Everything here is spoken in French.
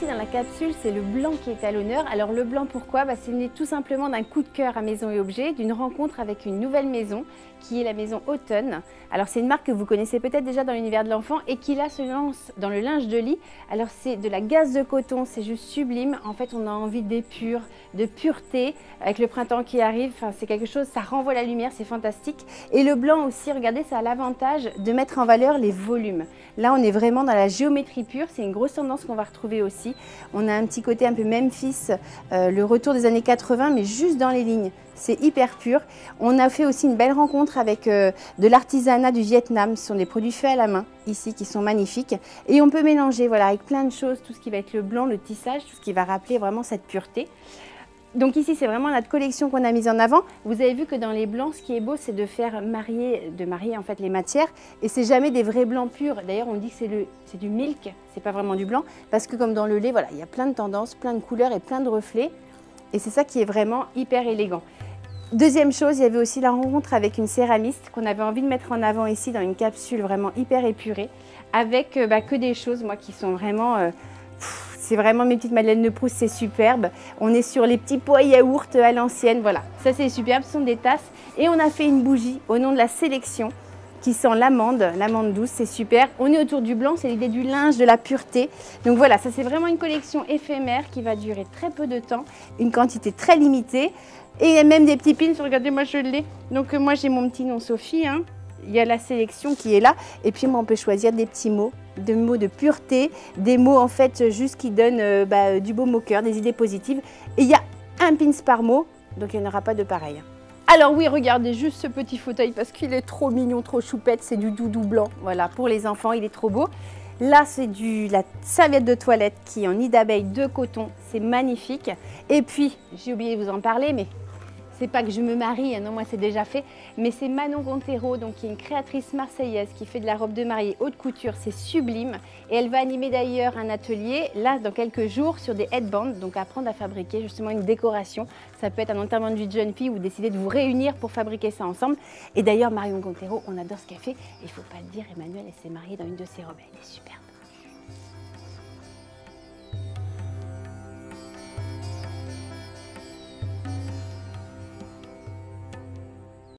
ici dans la capsule, c'est le blanc qui est à l'honneur. Alors le blanc, pourquoi? C'est né tout simplement d'un coup de cœur à Maison et Objets, d'une rencontre avec une nouvelle maison qui est la maison Automne. Alors c'est une marque que vous connaissez peut-être déjà dans l'univers de l'enfant et qui là se lance dans le linge de lit. Alors c'est de la gaze de coton, c'est juste sublime. En fait on a envie d'épure, de pureté avec le printemps qui arrive. Enfin, c'est quelque chose, ça renvoie la lumière, c'est fantastique. Et le blanc aussi, regardez, ça a l'avantage de mettre en valeur les volumes. Là on est vraiment dans la géométrie pure, c'est une grosse tendance qu'on va retrouver aussi. On a un petit côté un peu Memphis, le retour des années 80, mais juste dans les lignes. C'est hyper pur. On a fait aussi une belle rencontre avec de l'artisanat du Vietnam. Ce sont des produits faits à la main, ici, qui sont magnifiques. Et on peut mélanger voilà, avec plein de choses, tout ce qui va être le blanc, le tissage, tout ce qui va rappeler vraiment cette pureté. Donc ici, c'est vraiment notre collection qu'on a mise en avant. Vous avez vu que dans les blancs, ce qui est beau, c'est de marier en fait les matières. Et c'est jamais des vrais blancs purs. D'ailleurs, on dit que c'est du milk, c'est pas vraiment du blanc. Parce que comme dans le lait, voilà, il y a plein de tendances, plein de couleurs et plein de reflets. Et c'est ça qui est vraiment hyper élégant. Deuxième chose, il y avait aussi la rencontre avec une céramiste qu'on avait envie de mettre en avant ici dans une capsule vraiment hyper épurée. Avec que des choses, moi, qui sont vraiment... c'est vraiment mes petites madeleines de Proust, c'est superbe. On est sur les petits pots yaourt à l'ancienne, voilà. Ça c'est superbe, ce sont des tasses. Et on a fait une bougie au nom de la sélection qui sent l'amande douce, c'est super. On est autour du blanc, c'est l'idée du linge, de la pureté. Donc voilà, ça c'est vraiment une collection éphémère qui va durer très peu de temps, une quantité très limitée. Et il y a même des petits pins, regardez, moi je l'ai. Donc moi j'ai mon petit nom Sophie, hein. Il y a la sélection qui est là. Et puis moi on peut choisir des petits mots, des mots de pureté, des mots en fait juste qui donnent du baume au cœur, des idées positives. Et il y a un pins par mot, donc il n'y en aura pas de pareil. Alors oui, regardez juste ce petit fauteuil parce qu'il est trop mignon, trop choupette, c'est du doudou blanc. Voilà, pour les enfants, il est trop beau. Là, c'est la serviette de toilette qui est en nid d'abeille de coton, c'est magnifique. Et puis, j'ai oublié de vous en parler, mais c'est pas que je me marie, non, moi c'est déjà fait, mais c'est Manon Gontero, donc qui est une créatrice marseillaise qui fait de la robe de mariée haute couture, c'est sublime. Et elle va animer d'ailleurs un atelier, là, dans quelques jours, sur des headbands, donc apprendre à fabriquer justement une décoration. Ça peut être un enterrement de vie de jeune fille ou décider de vous réunir pour fabriquer ça ensemble. Et d'ailleurs, Marion Gontero, on adore ce qu'elle fait. Il faut pas le dire, Emmanuel, elle s'est mariée dans une de ses robes, elle est superbe.